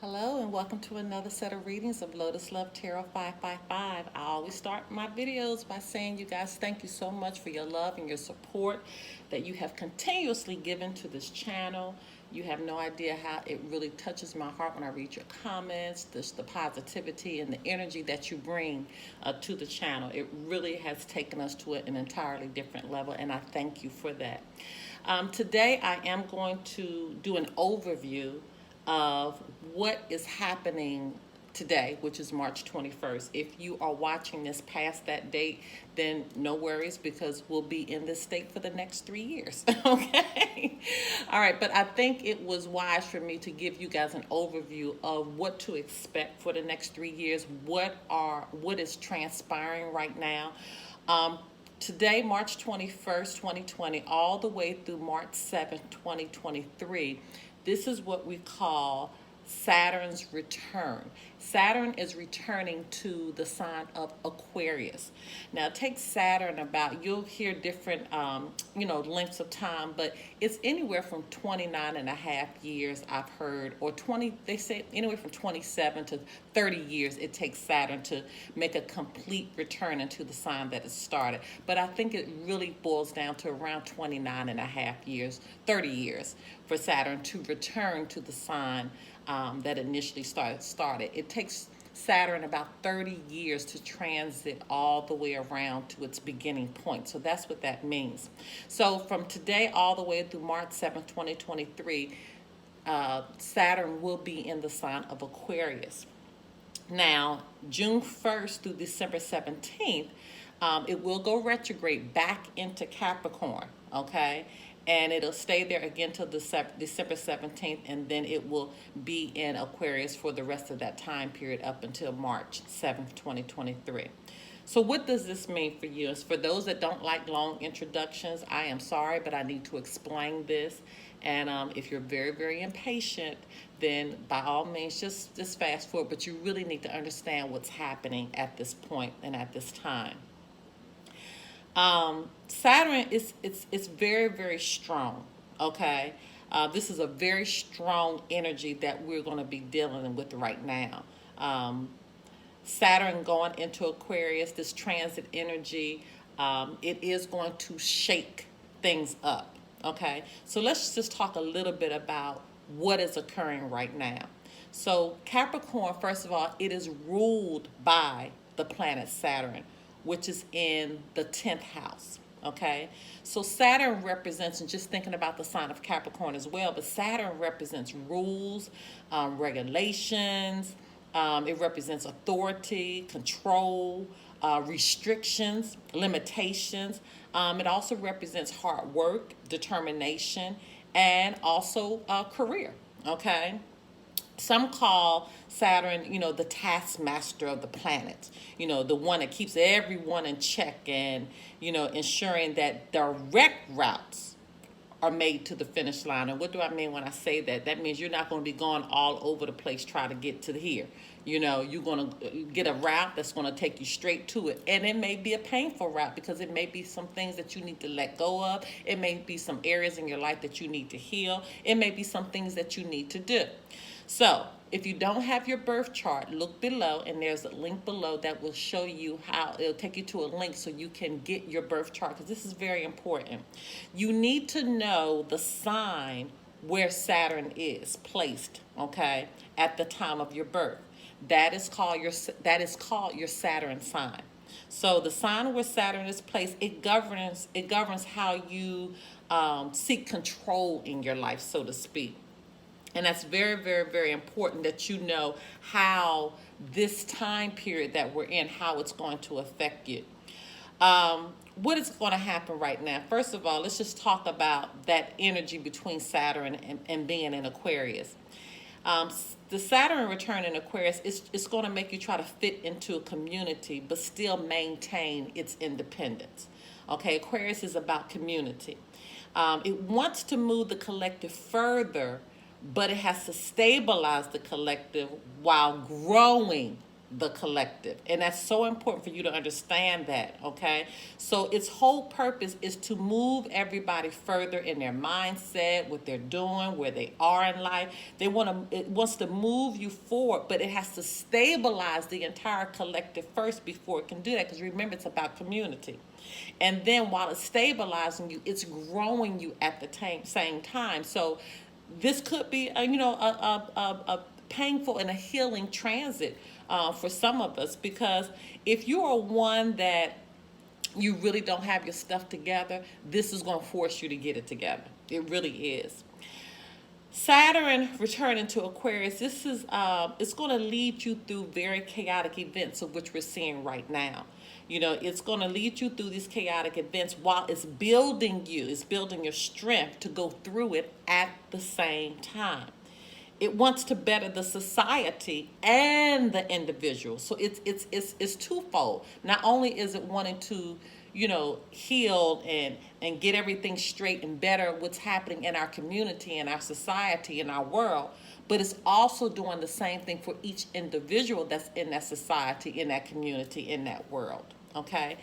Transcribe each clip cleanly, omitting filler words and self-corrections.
Hello and welcome to another set of readings of Lotus Love Tarot 555. I always start my videos by saying, you guys, thank you so much for your love and your support that you have continuously given to this channel. You have no idea how it really touches my heart when I read your comments, the positivity and the energy that you bring to the channel. It really has taken us to an entirely different level, and I thank you for that. Today I am going to do an overview of what is happening today, which is March 21st. If you are watching this past that date, then no worries because we'll be in this state for the next 3 years. Okay. All right. But I think it was wise for me to give you guys an overview of what to expect for the next 3 years, what is transpiring right now. Today, March 21st, 2020, all the way through March 7th, 2023, this is what we call Saturn's return. Saturn is returning to the sign of Aquarius. Now, it takes Saturn about, you'll hear different, lengths of time, but it's anywhere from 29 and a half years, I've heard, or 20, they say anywhere from 27 to 30 years it takes Saturn to make a complete return into the sign that it started. But I think it really boils down to around 29 and a half years, 30 years for Saturn to return to the sign that initially started. It takes Saturn about 30 years to transit all the way around to its beginning point. So that's what that means. So from today all the way through March 7th, 2023, Saturn will be in the sign of Aquarius. Now, June 1st through December 17th, it will go retrograde back into Capricorn, okay? And it'll stay there again till December 17th, and then it will be in Aquarius for the rest of that time period up until March 7th, 2023. So what does this mean for you? As for those that don't like long introductions, I am sorry, but I need to explain this. And if you're very, very impatient, then by all means, just fast forward. But you really need to understand what's happening at this point and at this time. Saturn it's very, very strong. Okay, this is a very strong energy that we're going to be dealing with right now. Saturn going into Aquarius, this transit energy, it is going to shake things up. Okay, so let's just talk a little bit about what is occurring right now. So Capricorn, first of all, it is ruled by the planet Saturn, which is in the 10th house. Okay, so Saturn represents, and just thinking about the sign of Capricorn as well, but Saturn represents rules, regulations, it represents authority, control, restrictions, limitations. It also represents hard work, determination, and also career. Okay. Some call Saturn, the taskmaster of the planets, the one that keeps everyone in check and, ensuring that direct routes are made to the finish line. And what do I mean when I say that? That means you're not going to be going all over the place trying to get to here. You're going to get a route that's going to take you straight to it. And it may be a painful route because it may be some things that you need to let go of. It may be some areas in your life that you need to heal. It may be some things that you need to do. So if you don't have your birth chart, look below, and there's a link below that will show you how. It'll take you to a link so you can get your birth chart, because this is very important. You need to know the sign where Saturn is placed, okay, at the time of your birth. That is called your Saturn sign. So the sign where Saturn is placed, it governs how you seek control in your life, so to speak. And that's very, very, very important that you know how this time period that we're in, how it's going to affect you. What is going to happen right now? First of all, let's just talk about that energy between Saturn and being in Aquarius. The Saturn return in Aquarius is going to make you try to fit into a community, but still maintain its independence. Okay, Aquarius is about community. It wants to move the collective further, but it has to stabilize the collective while growing the collective. And that's so important for you to understand that, okay? So its whole purpose is to move everybody further in their mindset, what they're doing, where they are in life. It wants to move you forward, but it has to stabilize the entire collective first before it can do that. Because remember, it's about community. And then while it's stabilizing you, it's growing you at the same time. So this could be a painful and a healing transit for some of us, because if you are one that you really don't have your stuff together, this is going to force you to get it together. It really is. Saturn returning to Aquarius, this is it's going to lead you through very chaotic events, of which we're seeing right now. It's going to lead you through these chaotic events while it's building your strength to go through it at the same time. It wants to better the society and the individual. So it's twofold. Not only is it wanting to, heal and get everything straight and better what's happening in our community, in our society, in our world, but it's also doing the same thing for each individual that's in that society, in that community, in that world. Okay?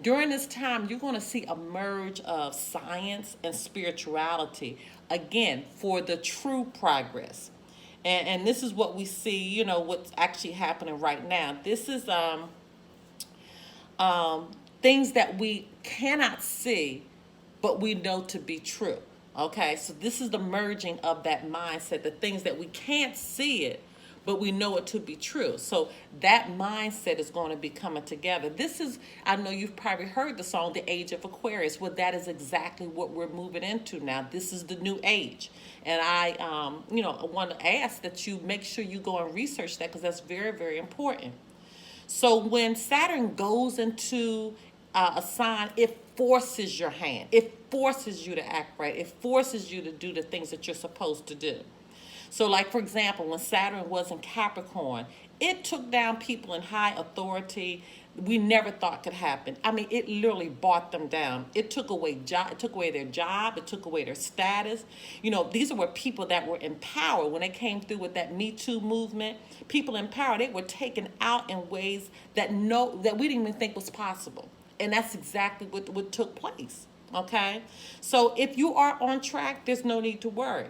During this time, you're going to see a merge of science and spirituality, again, for the true progress. And this is what we see, what's actually happening right now. This is things that we cannot see, but we know to be true. Okay, so this is the merging of that mindset, the things that we can't see it, but we know it to be true. So that mindset is going to be coming together. I know you've probably heard the song, The Age of Aquarius. Well, that is exactly what we're moving into now. This is the new age. And I want to ask that you make sure you go and research that, because that's very, very important. So when Saturn goes into a sign, it forces your hand. It forces you to act right. It forces you to do the things that you're supposed to do. So like, for example, when Saturn was in Capricorn, it took down people in high authority we never thought could happen. I mean, it literally brought them down. It took away their job. It took away their status. These were people that were in power. When they came through with that Me Too movement, people in power, they were taken out in ways that we didn't even think was possible. And that's exactly what took place. Okay? So if you are on track, there's no need to worry.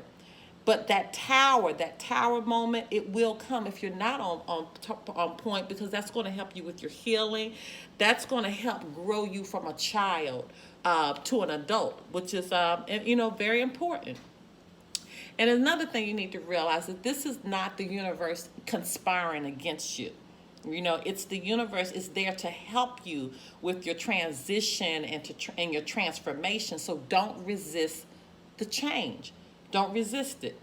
But that tower moment, it will come if you're not on point, because that's going to help you with your healing. That's going to help grow you from a child to an adult, which is, very important. And another thing you need to realize that this is not the universe conspiring against you. It's the universe is there to help you with your transition and your transformation. So don't resist the change. Don't resist it.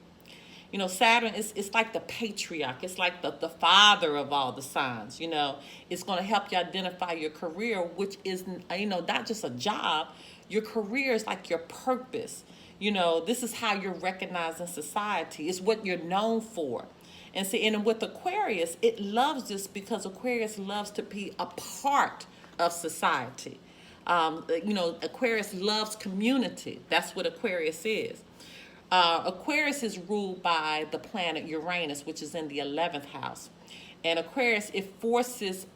Saturn it's like the patriarch. It's like the father of all the signs. It's going to help you identify your career, which is, not just a job. Your career is like your purpose. This is how you're recognized in society. It's what you're known for. And with Aquarius, it loves this because Aquarius loves to be a part of society. Aquarius loves community. That's what Aquarius is. Aquarius is ruled by the planet Uranus, which is in the 11th house. And Aquarius, it forces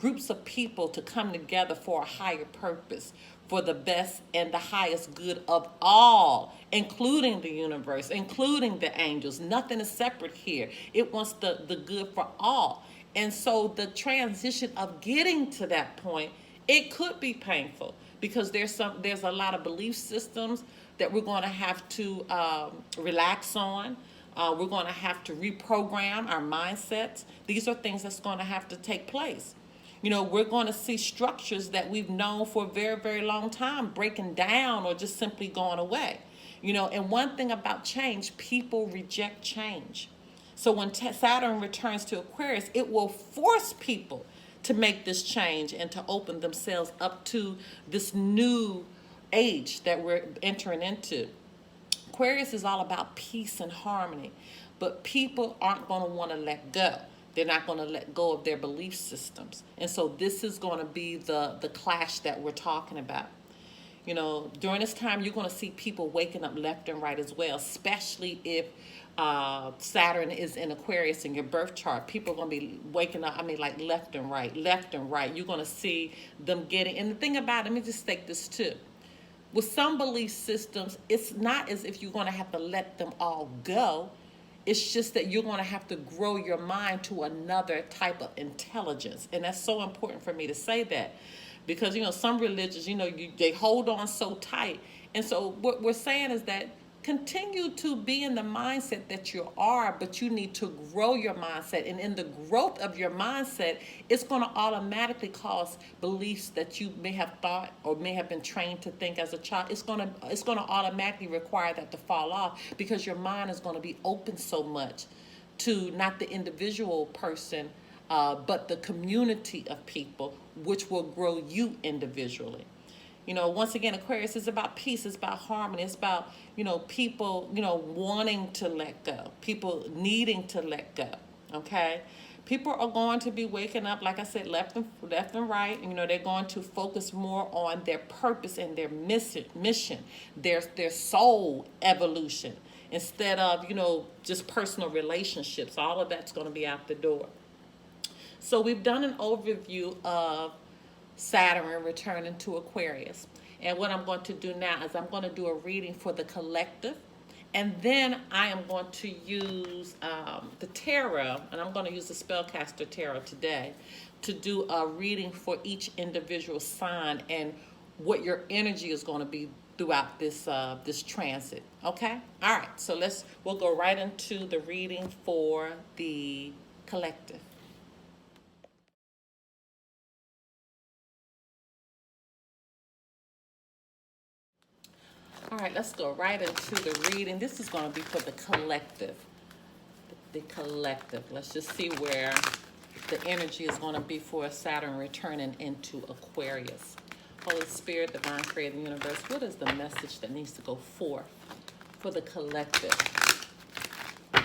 groups of people to come together for a higher purpose, for the best and the highest good of all, including the universe, including the angels. Nothing is separate here. It wants the good for all. And so the transition of getting to that point, it could be painful, because there's a lot of belief systems that we're going to have to relax on. We're going to have to reprogram our mindsets. These are things that's going to have to take place. We're going to see structures that we've known for a very, very long time breaking down or just simply going away. And one thing about change, people reject change. So when Saturn returns to Aquarius, it will force people to make this change and to open themselves up to this new age that we're entering into. Aquarius is all about peace and harmony, but people aren't going to want to let go. They're not going to let go of their belief systems. And so this is going to be the clash that we're talking about. You know, during this time, you're going to see people waking up left and right as well, especially if Saturn is in Aquarius in your birth chart. People are going to be waking up, I mean, like left and right, left and right. You're going to see them getting, and the thing about it, let me just take this too. With some belief systems, it's not as if you're going to have to let them all go. It's just that you're going to have to grow your mind to another type of intelligence. And that's so important for me to say that. Because, you know, some religions, you know, they hold on so tight. And so what we're saying is that continue to be in the mindset that you are, but you need to grow your mindset. And in the growth of your mindset, it's going to automatically cause beliefs that you may have thought or may have been trained to think as a child. It's going to automatically require that to fall off, because your mind is going to be open so much to not the individual person, but the community of people, which will grow you individually. You know, once again, Aquarius is about peace. It's about harmony. It's about, you know, people, you know, wanting to let go. People needing to let go. Okay? People are going to be waking up, like I said, left and right. You know, they're going to focus more on their purpose and their mission, their soul evolution, instead of, you know, just personal relationships. All of that's going to be out the door. So we've done an overview of Saturn returning to Aquarius. And what I'm going to do now is I'm going to do a reading for the collective. And then I am going to use the tarot, and I'm going to use the Spellcaster Tarot today to do a reading for each individual sign and what your energy is going to be throughout this transit. Okay? All right. So we'll go right into the reading for the collective. All right, let's go right into the reading. This is going to be for the collective. The collective. Let's just see where the energy is going to be for Saturn returning into Aquarius. Holy Spirit, Divine Creator of the Universe, what is the message that needs to go forth for the collective?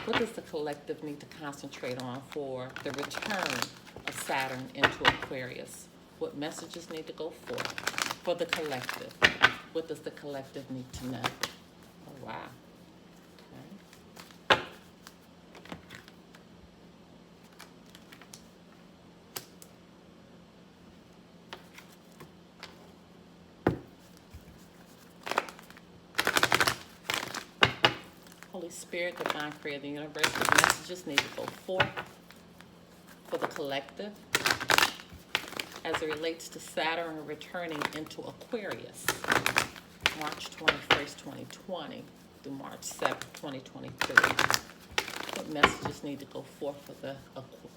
What does the collective need to concentrate on for the return of Saturn into Aquarius? What messages need to go forth for the collective? What does the collective need to know? Oh, wow. Okay. Holy Spirit, Divine Creator of the Universe, what messages need to go forth for the collective as it relates to Saturn returning into Aquarius, March 21st, 2020 through March 7th, 2023. What messages need to go forth for the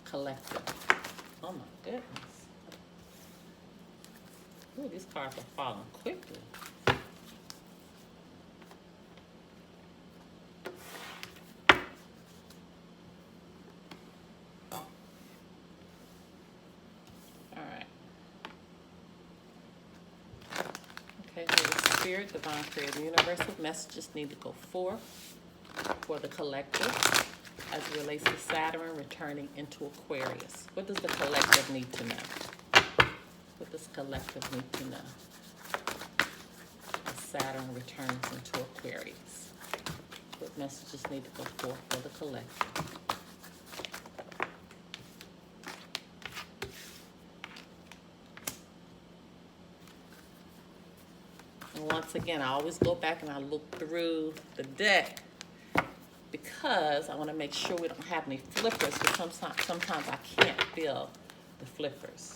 collective? Oh my goodness. Ooh, these cards are falling quickly. Holy Spirit, Divine Creator of the Universe, what messages need to go forth for the collective as it relates to Saturn returning into Aquarius? What does the collective need to know? What does collective need to know as Saturn returns into Aquarius? What messages need to go forth for the collective? And once again, I always go back and I look through the deck because I want to make sure we don't have any flippers, because sometimes I can't feel the flippers.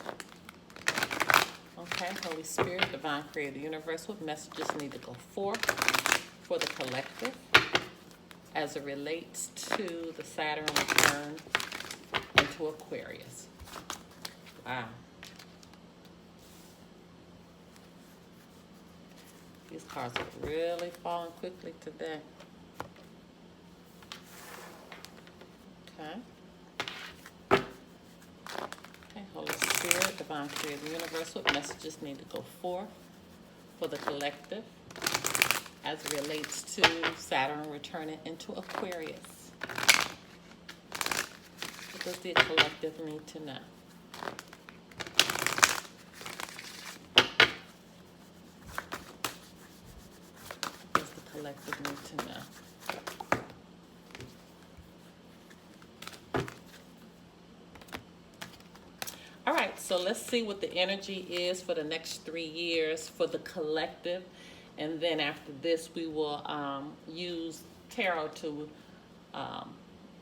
Okay, Holy Spirit, Divine Creator of the Universe, what messages need to go forth for the collective as it relates to the Saturn return into Aquarius? Wow. These cards are really falling quickly today. Okay. Okay, Holy Spirit, Divine Creator of the Universe, what messages need to go forth for the collective as it relates to Saturn returning into Aquarius? What does the collective need to know? collective need to know? All right, so let's see what the energy is for the next 3 years for the collective. And then after this, we will use tarot to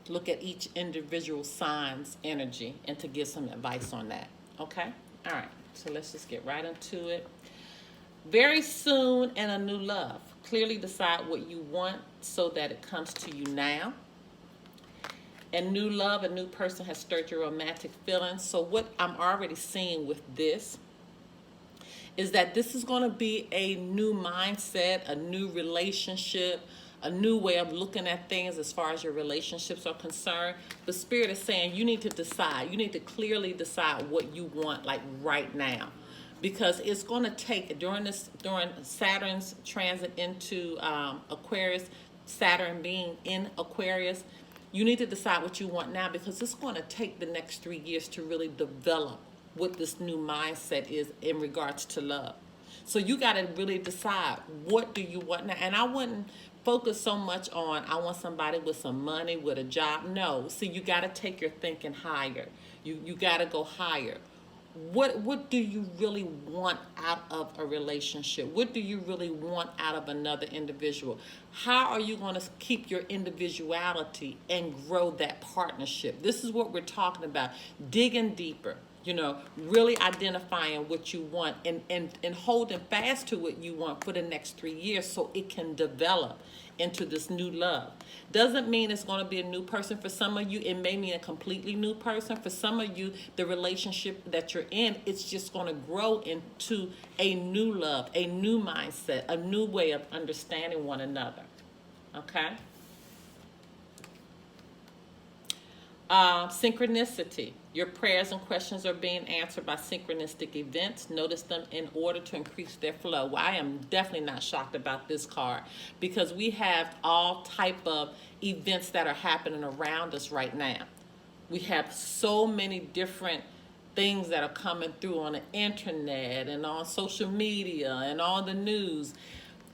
look at each individual sign's energy and to give some advice on that. Okay? All right, so let's just get right into it. Very soon, and a new love. Clearly decide what you want so that it comes to you now. And new love, a new person has stirred your romantic feelings. So what I'm already seeing with this is that this is going to be a new mindset, a new relationship, a new way of looking at things as far as your relationships are concerned. The Spirit is saying you need to decide. You need to clearly decide what you want, like right now. Because it's going to take, during Saturn's transit into Aquarius, Saturn being in Aquarius, you need to decide what you want now, because it's going to take the next 3 years to really develop what this new mindset is in regards to love. So you got to really decide, what do you want now? And I wouldn't focus so much on, I want somebody with some money, with a job. No, see, you got to take your thinking higher. You got to go higher. What do you really want out of a relationship? What do you really want out of another individual? How are you going to keep your individuality and grow that partnership? This is what we're talking about. Digging deeper, really identifying what you want and holding fast to what you want for the next 3 years so it can develop into this new love. Doesn't mean it's going to be a new person. For some of you, it may mean a completely new person. For some of you, the relationship that you're in, it's just going to grow into a new love, a new mindset, a new way of understanding one another. Okay? Synchronicity. Your prayers and questions are being answered by synchronistic events. Notice them in order to increase their flow. Well, I am definitely not shocked about this card, because we have all type of events that are happening around us right now. We have so many different things that are coming through on the internet and on social media and on the news.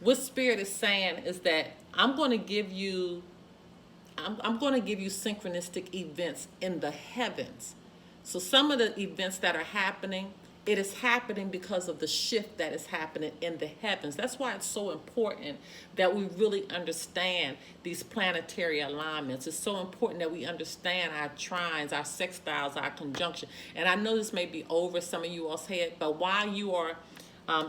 What Spirit is saying is that I'm going to give you synchronistic events in the heavens. So some of the events that are happening, it is happening because of the shift that is happening in the heavens. That's why it's so important that we really understand these planetary alignments. It's so important that we understand our trines, our sextiles, our conjunction. And I know this may be over some of you all's head, but while you are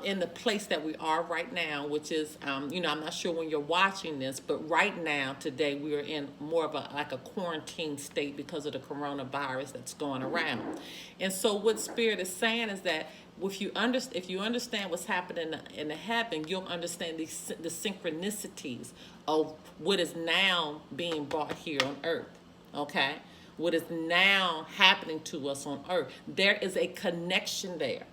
in the place that we are right now, which is, I'm not sure when you're watching this, but right now, today, we are in more of a quarantine state because of the coronavirus that's going around. And so what Spirit is saying is that if you understand what's happening in the heaven, you'll understand the synchronicities of what is now being brought here on earth, okay? What is now happening to us on earth. There is a connection there.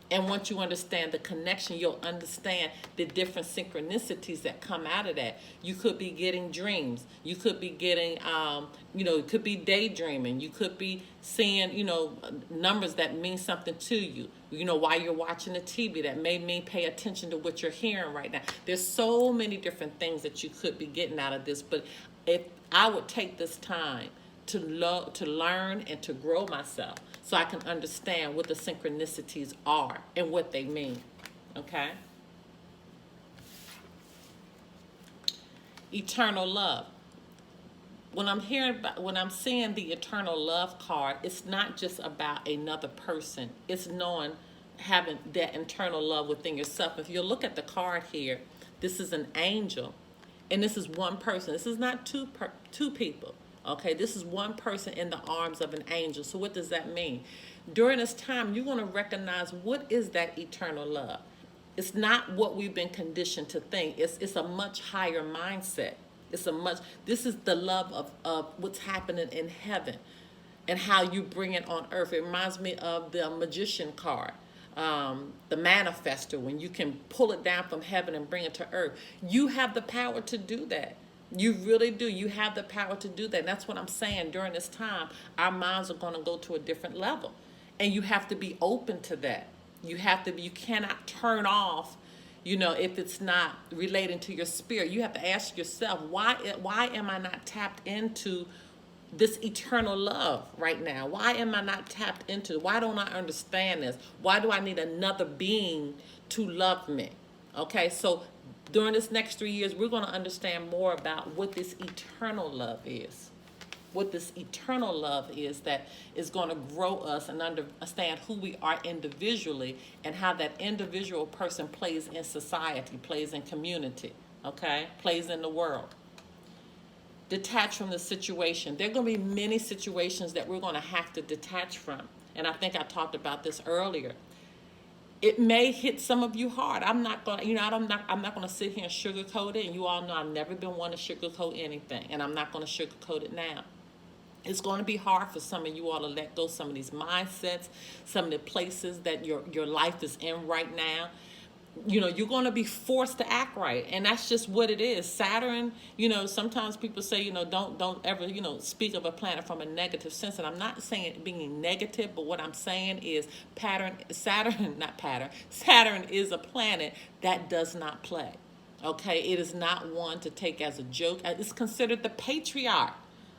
And once you understand the connection, you'll understand the different synchronicities that come out of that. You could be getting dreams. You could be getting, it could be daydreaming. You could be seeing, numbers that mean something to you. While you're watching the TV, that may mean pay attention to what you're hearing right now. There's so many different things that you could be getting out of this. But if I would take this time to learn and to grow myself, so I can understand what the synchronicities are and what they mean, okay? Eternal love. When I'm seeing the eternal love card, it's not just about another person. It's having that internal love within yourself. If you look at the card here, this is an angel, and this is one person. This is not two people. Okay, this is one person in the arms of an angel. So what does that mean? During this time, you're going to recognize what is that eternal love. It's not what we've been conditioned to think. It's a much higher mindset. This is the love of what's happening in heaven and how you bring it on earth. It reminds me of the magician card, the manifester, when you can pull it down from heaven and bring it to earth. You have the power to do that. You really do. You have the power to do that. And that's what I'm saying. During this time, our minds are going to go to a different level. And you have to be open to that. You cannot turn off You know, if it's not relating to your spirit, you have to ask yourself, why am I not tapped into this eternal love right now? Why am I not tapped into? Why don't I understand this? Why do I need another being to love me? Okay, so during this next 3 years, we're going to understand more about what this eternal love is. What this eternal love is that is going to grow us and understand who we are individually and how that individual person plays in society, plays in community, okay, plays in the world. Detach from the situation. There are going to be many situations that we're going to have to detach from. And I think I talked about this earlier. It may hit some of you hard. I'm not going to, I'm not going to sit here and sugarcoat it. And you all know I've never been one to sugarcoat anything. And I'm not going to sugarcoat it now. It's going to be hard for some of you all to let go some of these mindsets, some of the places that your life is in right now. You know, you're going to be forced to act right. And that's just what it is. Saturn, sometimes people say, don't ever, speak of a planet from a negative sense. And I'm not saying it being negative, but what I'm saying is Saturn is a planet that does not play. Okay, it is not one to take as a joke. It's considered the patriarch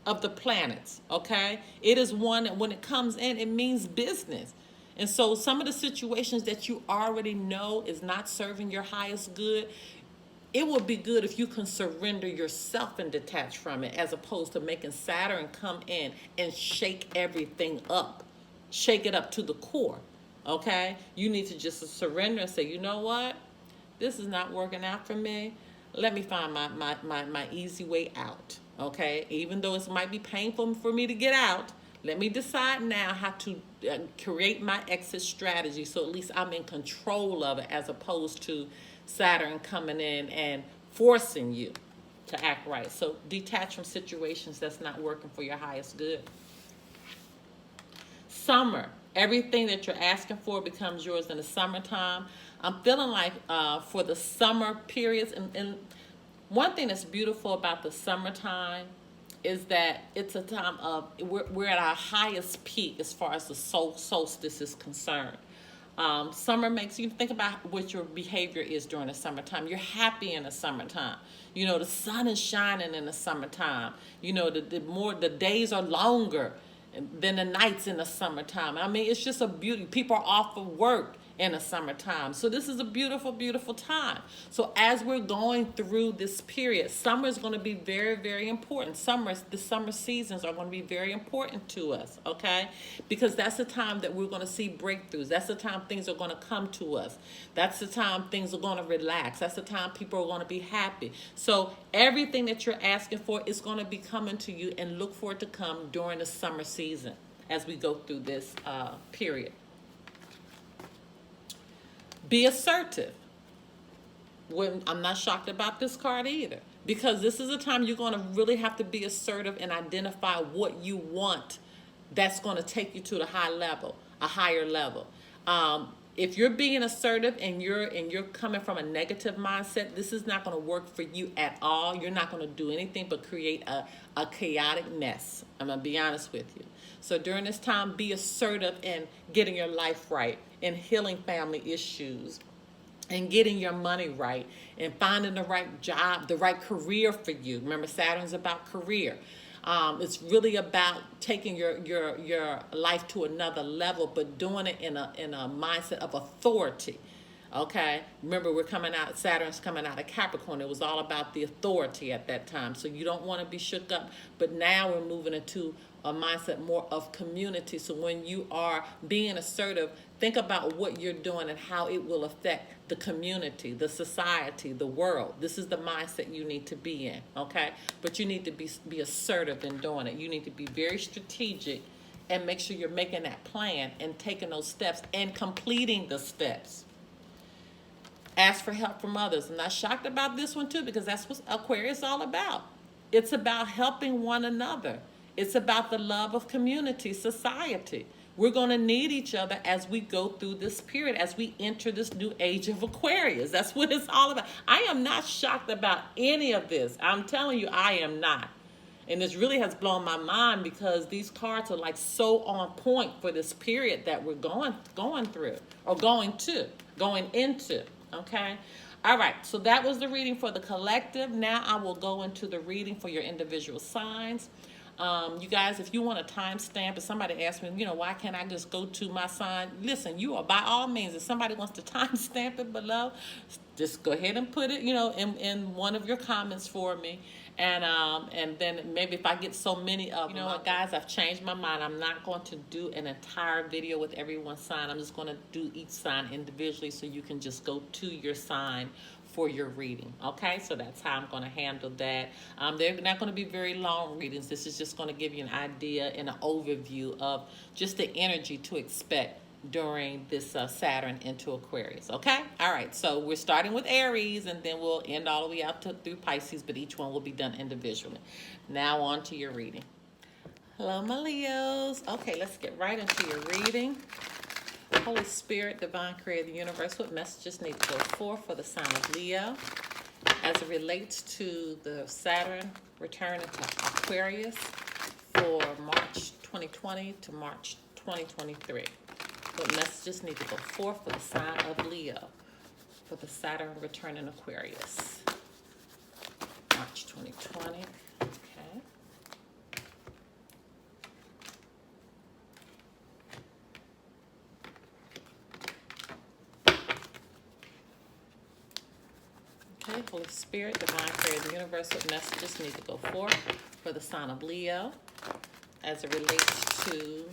of the planets, okay? It is one that when it comes in, it means business. And so some of the situations that you already know is not serving your highest good, it would be good if you can surrender yourself and detach from it, as opposed to making Saturn come in and shake everything up, shake it up to the core, okay? You need to just surrender and say, you know what? This is not working out for me. Let me find my easy way out. Okay, even though it might be painful for me to get out, let me decide now how to create my exit strategy so at least I'm in control of it, as opposed to Saturn coming in and forcing you to act right. So detach from situations that's not working for your highest good. Summer, everything that you're asking for becomes yours in the summertime. I'm feeling like for the summer periods, and one thing that's beautiful about the summertime is that it's a time of, we're at our highest peak as far as the solstice is concerned. Summer makes you think about what your behavior is during the summertime. You're happy in the summertime. The sun is shining in the summertime. The days are longer than the nights in the summertime. I mean, it's just a beauty. People are off of work in the summertime. So this is a beautiful, beautiful time. So as we're going through this period, summer is going to be very, very important. The summer seasons are going to be very important to us, okay? Because that's the time that we're going to see breakthroughs. That's the time things are going to come to us. That's the time things are going to relax. That's the time people are going to be happy. So everything that you're asking for is going to be coming to you, and look for it to come during the summer season as we go through this period. Be assertive. I'm not shocked about this card either, because this is a time you're going to really have to be assertive and identify what you want that's going to take you to a higher level. If you're being assertive and you're coming from a negative mindset, this is not going to work for you at all. You're not going to do anything but create a chaotic mess. I'm going to be honest with you. So during this time, be assertive in getting your life right, and healing family issues, and getting your money right, and finding the right job, the right career for you. Remember, Saturn's about career. It's really about taking your life to another level, but doing it in a mindset of authority. Okay, remember, Saturn's coming out of Capricorn. It was all about the authority at that time. So you don't want to be shook up. But now we're moving into a mindset more of community. So when you are being assertive, think about what you're doing and how it will affect the community, the society, the world. This is the mindset you need to be in, okay? But you need to be assertive in doing it. You need to be very strategic and make sure you're making that plan and taking those steps and completing the steps. Ask for help from others. I'm not shocked about this one too, because that's what Aquarius is all about. It's about helping one another. It's about the love of community, society. We're going to need each other as we go through this period, as we enter this new age of Aquarius. That's what it's all about. I am not shocked about any of this. I'm telling you, I am not. And this really has blown my mind, because these cards are like so on point for this period that we're going through, or going into. Okay. All right. So that was the reading for the collective. Now I will go into the reading for your individual signs. You guys, if you want a timestamp, if somebody asks me, why can't I just go to my sign? Listen, you are by all means. If somebody wants to timestamp it below, just go ahead and put it, in one of your comments for me. And then maybe if I get so many of them, guys, I've changed my mind. I'm not going to do an entire video with everyone's sign. I'm just going to do each sign individually so you can just go to your sign for your reading. Okay, so that's how I'm going to handle that. They're not going to be very long readings. This is just going to give you an idea and an overview of just the energy to expect during this Saturn into Aquarius. Okay, all right, so we're starting with Aries and then we'll end all the way out through Pisces, but each one will be done individually. Now on to your reading. Hello, my Leos. Okay, let's get right into your reading. Holy Spirit, Divine Creator of the Universe, what messages need to go forth for the sign of Leo as it relates to the Saturn return into Aquarius for March 2020 to March 2023? What messages need to go forth for the sign of Leo for the Saturn return in Aquarius? March 2020. Okay. Okay, Holy Spirit, Divine Creator of the Universe, what messages need to go forth for the sign of Leo as it relates to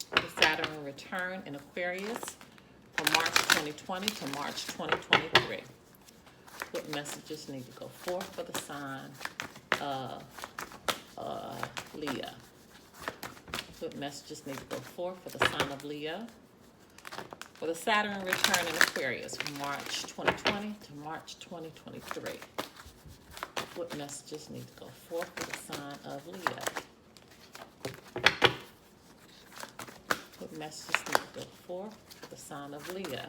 the Saturn return in Aquarius from March 2020 to March 2023. What messages need to go forth for the sign of Leo? What messages need to go forth for the sign of Leo for the Saturn return in Aquarius from March 2020 to March 2023? What messages need to go forth for the sign of Leo? What messages need to go forth for the sign of Leo?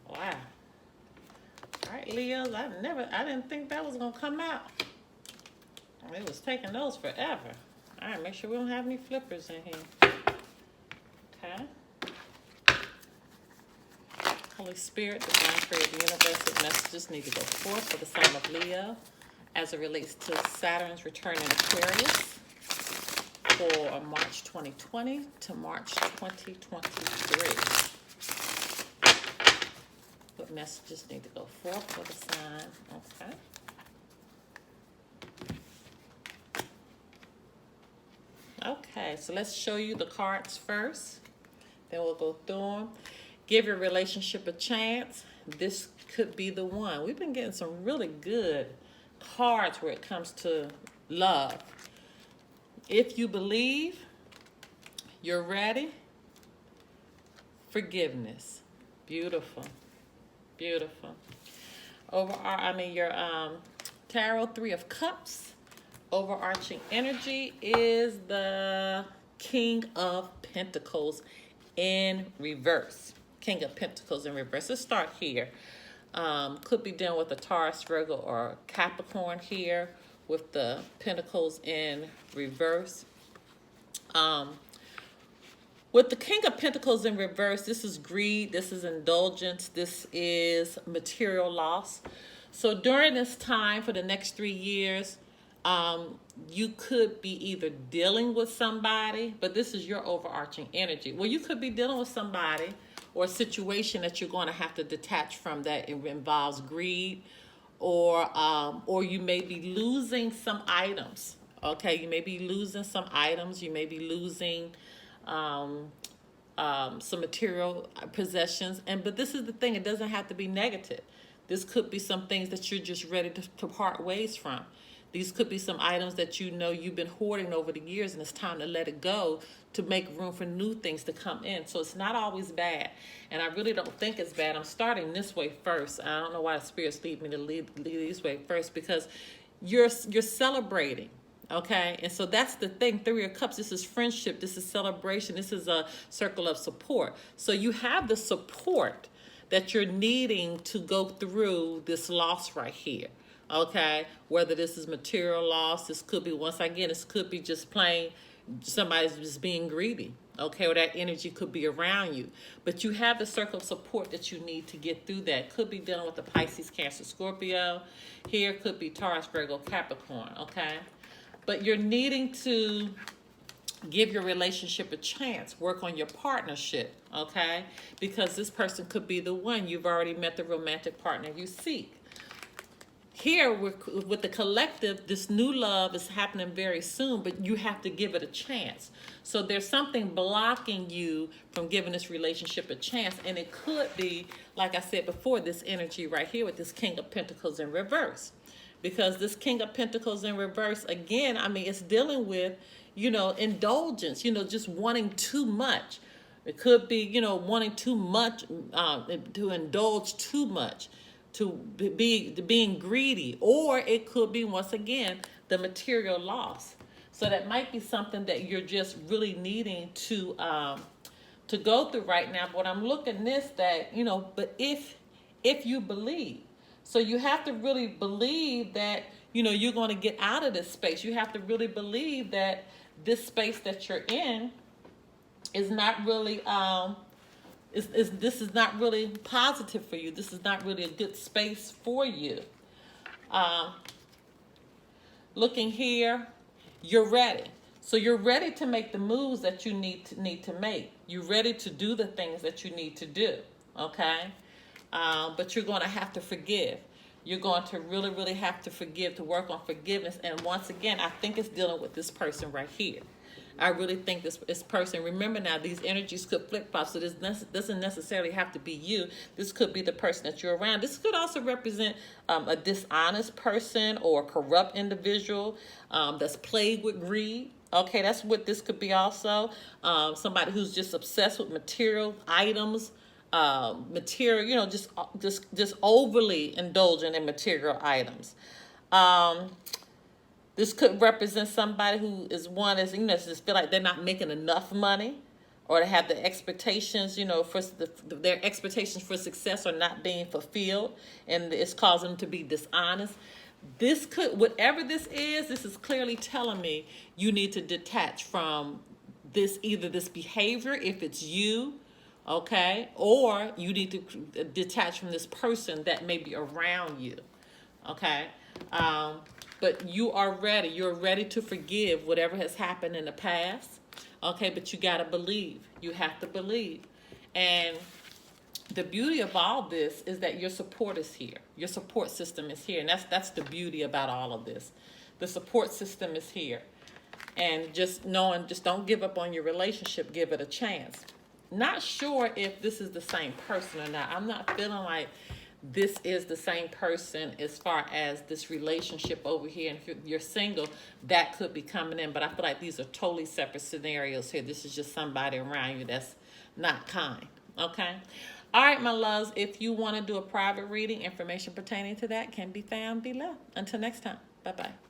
Wow. All right, Leos, I didn't think that was going to come out. It was taking those forever. All right, make sure we don't have any flippers in here. Okay. Holy Spirit, Divine Creator of the Universe, what messages need to go forth for the sign of Leo as it relates to Saturn's return in Aquarius for March 2020 to March 2023. What messages need to go forth for the sign? Okay. Okay, so let's show you the cards first. Then we'll go through them. Give your relationship a chance. This could be the one. We've been getting some really good cards where it comes to love. If you believe, you're ready. Forgiveness. Beautiful. Beautiful. Your Tarot 3 of Cups. Overarching energy is the King of Pentacles in reverse. King of Pentacles in reverse. Let's start here. Could be dealing with a Taurus, Virgo, or Capricorn here with the Pentacles in reverse. With the King of Pentacles in reverse, this is greed, this is indulgence, this is material loss. So during this time for the next 3 years, you could be either dealing with somebody, but this is your overarching energy. Well, you could be dealing with somebody or a situation that you're going to have to detach from that involves greed, or you may be losing some items. Okay, you may be losing some items. You may be losing some material possessions. But this is the thing, it doesn't have to be negative. This could be some things that you're just ready to part ways from. These could be some items that you've been hoarding over the years, and it's time to let it go to make room for new things to come in. So it's not always bad, and I really don't think it's bad. I'm starting this way first. I don't know why the spirits lead me to lead this way first, because you're celebrating. Okay, and so that's the thing. 3 of Cups, this is friendship, this is celebration, this is a circle of support. So you have the support that you're needing to go through this loss right here. Okay, whether this is material loss, this could be, once again, this could be just plain somebody's just being greedy. okay, or that energy could be around you. But you have the circle of support that you need to get through that. Could be dealing with the Pisces, Cancer, Scorpio. Here could be Taurus, Virgo, Capricorn, okay? But you're needing to give your relationship a chance. Work on your partnership, okay? Because this person could be the one. You've already met the romantic partner you seek. Here, with the collective, this new love is happening very soon, but you have to give it a chance. So there's something blocking you from giving this relationship a chance. And it could be, like I said before, this energy right here with this King of Pentacles in reverse. Because this King of Pentacles in reverse, again, I mean, it's dealing with, you know, indulgence, you know, just wanting too much. It could be, you know, wanting too much, to indulge too much, to being greedy, or it could be, once again, the material loss. So that might be something that you're just really needing to go through right now. But I'm looking this, that, you know, but if you believe, so you have to really believe that, you know, you're going to get out of this space. You have to really believe that this space that you're in is not really this is not really positive for you. This is not really a good space for you. Looking here, you're ready. So you're ready to make the moves that you need to make. You're ready to do the things that you need to do, okay? But you're going to have to forgive. You're going to really, really have to forgive, to work on forgiveness. And once again, I think it's dealing with this person right here. I really think this person, remember now, these energies could flip-flop, so this doesn't necessarily have to be you. This could be the person that you're around. This could also represent a dishonest person or a corrupt individual that's plagued with greed. Okay, that's what this could be also. Somebody who's just obsessed with material items, material, you know, just overly indulgent in material items. This could represent somebody who is one is, you know, just feel like they're not making enough money, or they have the expectations, you know, for their expectations for success are not being fulfilled, and it's causing them to be dishonest. This could, whatever this is clearly telling me you need to detach from this, either this behavior, if it's you, okay, or you need to detach from this person that may be around you, okay? But you are ready. You're ready to forgive whatever has happened in the past. Okay, but you got to believe. You have to believe. And the beauty of all this is that your support is here. Your support system is here. And that's the beauty about all of this. The support system is here. And just knowing, just don't give up on your relationship. Give it a chance. Not sure if this is the same person or not. I'm not feeling like this is the same person as far as this relationship over here. And if you're single, that could be coming in. But I feel like these are totally separate scenarios here. This is just somebody around you that's not kind. Okay? All right, my loves. If you want to do a private reading, information pertaining to that can be found below. Until next time. Bye-bye.